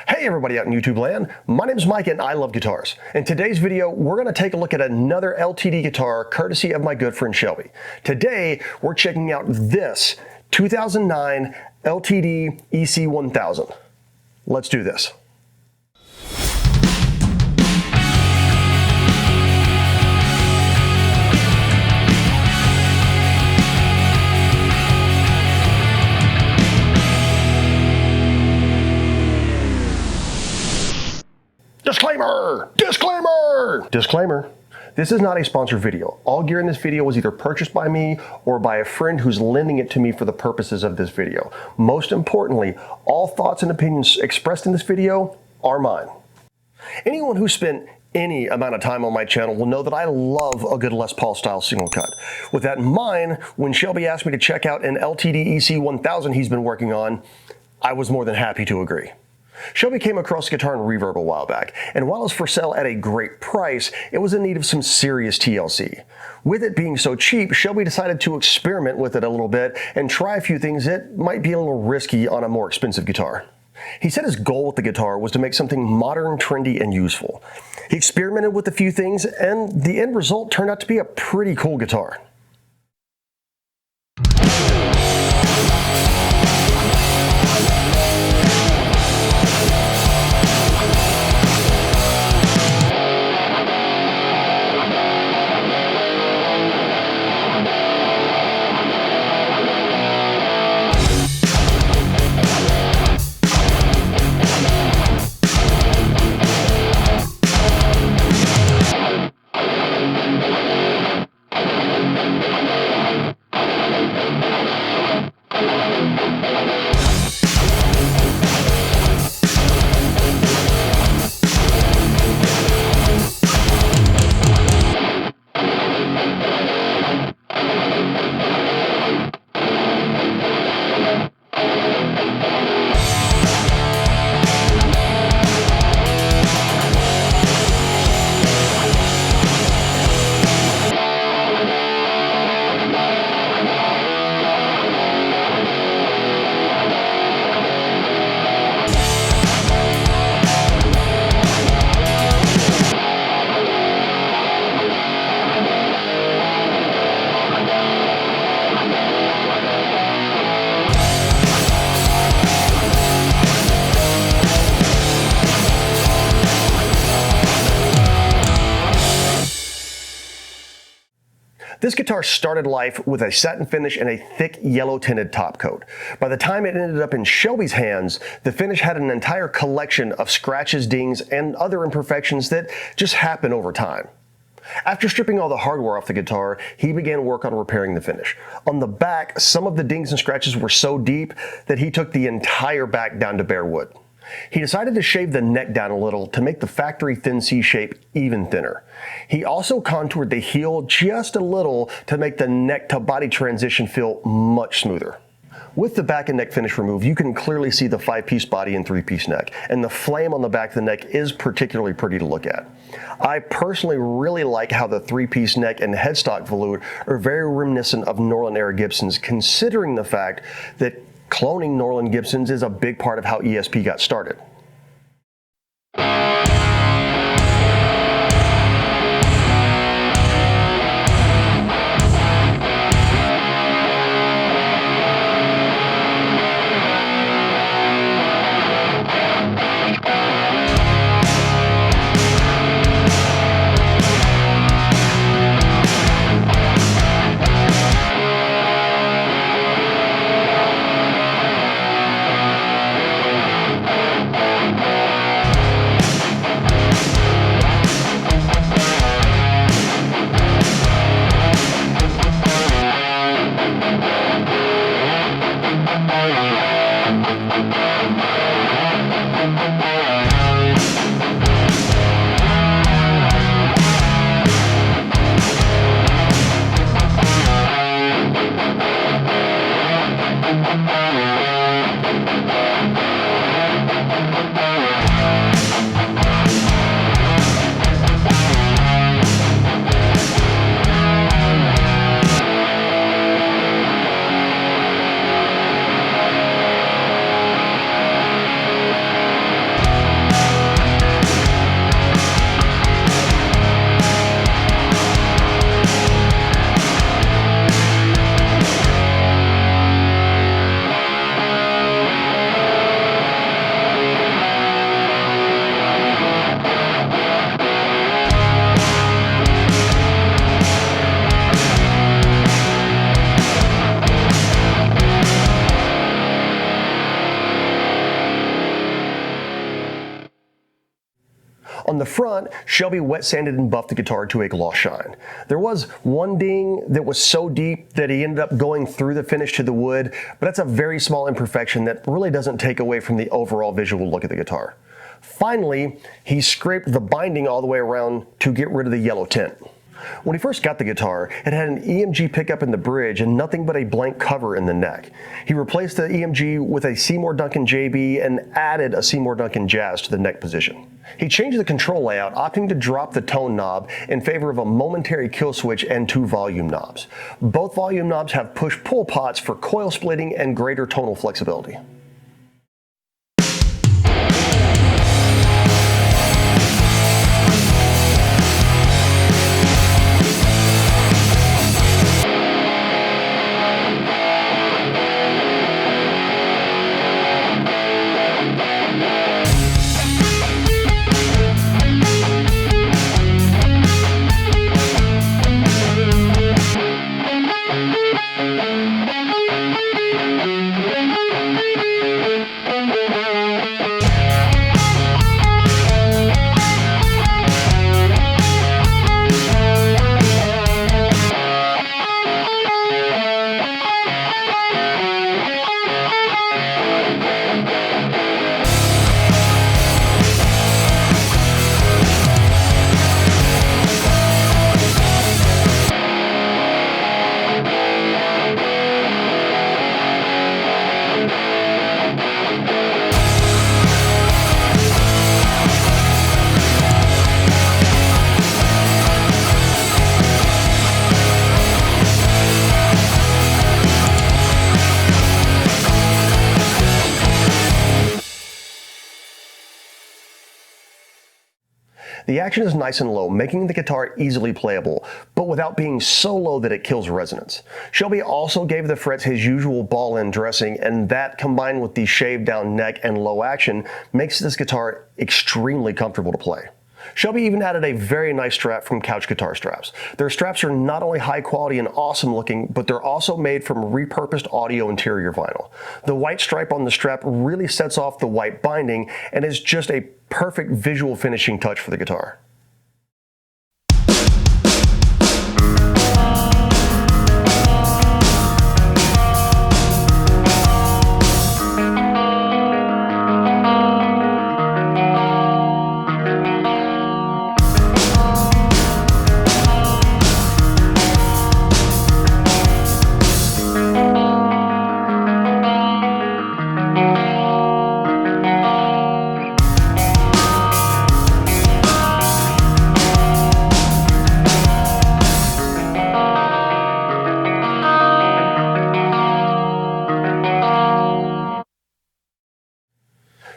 Hey everybody out in YouTube land, my name is Mike and I love guitars. In today's video, we're going to take a look at another LTD guitar courtesy of my good friend Shelby. Today, we're checking out this 2009 LTD EC1000. Let's do this. Disclaimer! Disclaimer! Disclaimer. This is not a sponsored video. All gear in this video was either purchased by me or by a friend who's lending it to me for the purposes of this video. Most importantly, all thoughts and opinions expressed in this video are mine. Anyone who spent any amount of time on my channel will know that I love a good Les Paul style single cut. With that in mind, when Shelby asked me to check out an LTD EC1000 he's been working on, I was more than happy to agree. Shelby came across a guitar in Reverb a while back, and while it was for sale at a great price, it was in need of some serious TLC. With it being so cheap, Shelby decided to experiment with it a little bit and try a few things that might be a little risky on a more expensive guitar. He said his goal with the guitar was to make something modern, trendy, and useful. He experimented with a few things, and the end result turned out to be a pretty cool guitar. This guitar started life with a satin finish and a thick yellow tinted top coat. By the time it ended up in Shelby's hands, the finish had an entire collection of scratches, dings, and other imperfections that just happen over time. After stripping all the hardware off the guitar, he began work on repairing the finish. On the back, some of the dings and scratches were so deep that he took the entire back down to bare wood. He decided to shave the neck down a little to make the factory thin C shape even thinner. He also contoured the heel just a little to make the neck to body transition feel much smoother. With the back and neck finish removed, you can clearly see the 5-piece body and 3-piece neck, and the flame on the back of the neck is particularly pretty to look at. I personally really like how the 3-piece neck and headstock volute are very reminiscent of Norland era Gibsons, considering the fact that cloning Norland Gibsons is a big part of how ESP got started. On the front, Shelby wet sanded and buffed the guitar to a gloss shine. There was one ding that was so deep that he ended up going through the finish to the wood, but that's a very small imperfection that really doesn't take away from the overall visual look of the guitar. Finally, he scraped the binding all the way around to get rid of the yellow tint. When he first got the guitar, it had an EMG pickup in the bridge and nothing but a blank cover in the neck. He replaced the EMG with a Seymour Duncan JB and added a Seymour Duncan Jazz to the neck position. He changed the control layout, opting to drop the tone knob in favor of a momentary kill switch and 2 volume knobs. Both volume knobs have push-pull pots for coil splitting and greater tonal flexibility. The action is nice and low, making the guitar easily playable, but without being so low that it kills resonance. Shelby also gave the frets his usual ball-end dressing, and that, combined with the shaved-down neck and low action, makes this guitar extremely comfortable to play. Shelby even added a very nice strap from Couch Guitar Straps. Their straps are not only high quality and awesome looking, but they're also made from repurposed audio interior vinyl. The white stripe on the strap really sets off the white binding and is just a perfect visual finishing touch for the guitar.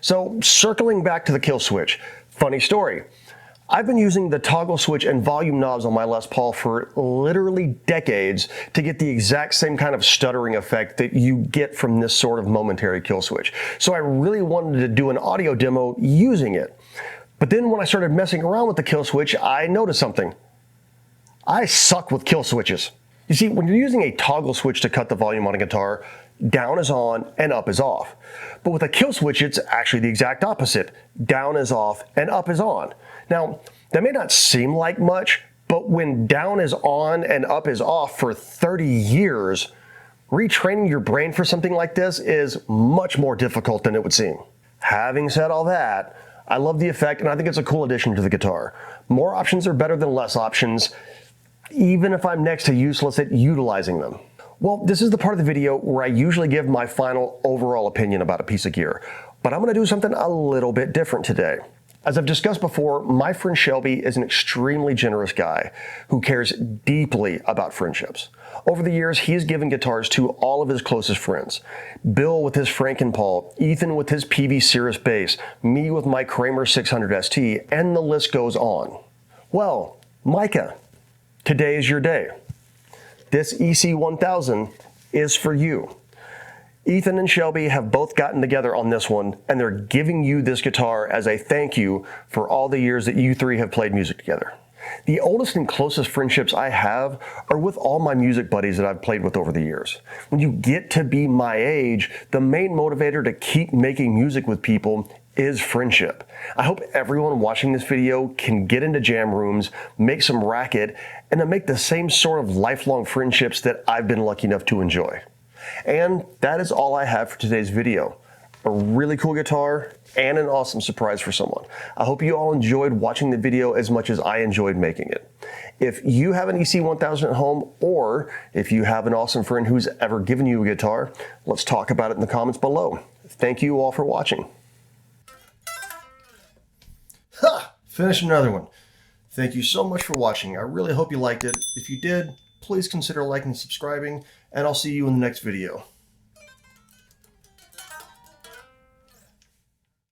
So circling back to the kill switch, funny story. I've been using the toggle switch and volume knobs on my Les Paul for literally decades to get the exact same kind of stuttering effect that you get from this sort of momentary kill switch. So I really wanted to do an audio demo using it. But then when I started messing around with the kill switch, I noticed something. I suck with kill switches. You see, when you're using a toggle switch to cut the volume on a guitar, down is on and up is off. But with a kill switch, it's actually the exact opposite. Down is off and up is on. Now, that may not seem like much, but when down is on and up is off for 30 years, retraining your brain for something like this is much more difficult than it would seem. Having said all that, I love the effect and I think it's a cool addition to the guitar. More options are better than less options, even if I'm next to useless at utilizing them. Well, this is the part of the video where I usually give my final overall opinion about a piece of gear, but I'm going to do something a little bit different today. As I've discussed before, my friend Shelby is an extremely generous guy who cares deeply about friendships. Over the years, he's given guitars to all of his closest friends. Bill with his Franken Paul, Ethan with his PV Cirrus bass, me with my Kramer 600 ST, and the list goes on. Well, Micah, today is your day. This EC1000 is for you. Ethan and Shelby have both gotten together on this one, and they're giving you this guitar as a thank you for all the years that you three have played music together. The oldest and closest friendships I have are with all my music buddies that I've played with over the years. When you get to be my age, the main motivator to keep making music with people is friendship. I hope everyone watching this video can get into jam rooms, make some racket, and to make the same sort of lifelong friendships that I've been lucky enough to enjoy. And that is all I have for today's video. A really cool guitar and an awesome surprise for someone. I hope you all enjoyed watching the video as much as I enjoyed making it. If you have an EC1000 at home, or if you have an awesome friend who's ever given you a guitar, let's talk about it in the comments below. Thank you all for watching. Ha! Finished another one. Thank you so much for watching. I really hope you liked it. If you did, please consider liking and subscribing, and I'll see you in the next video.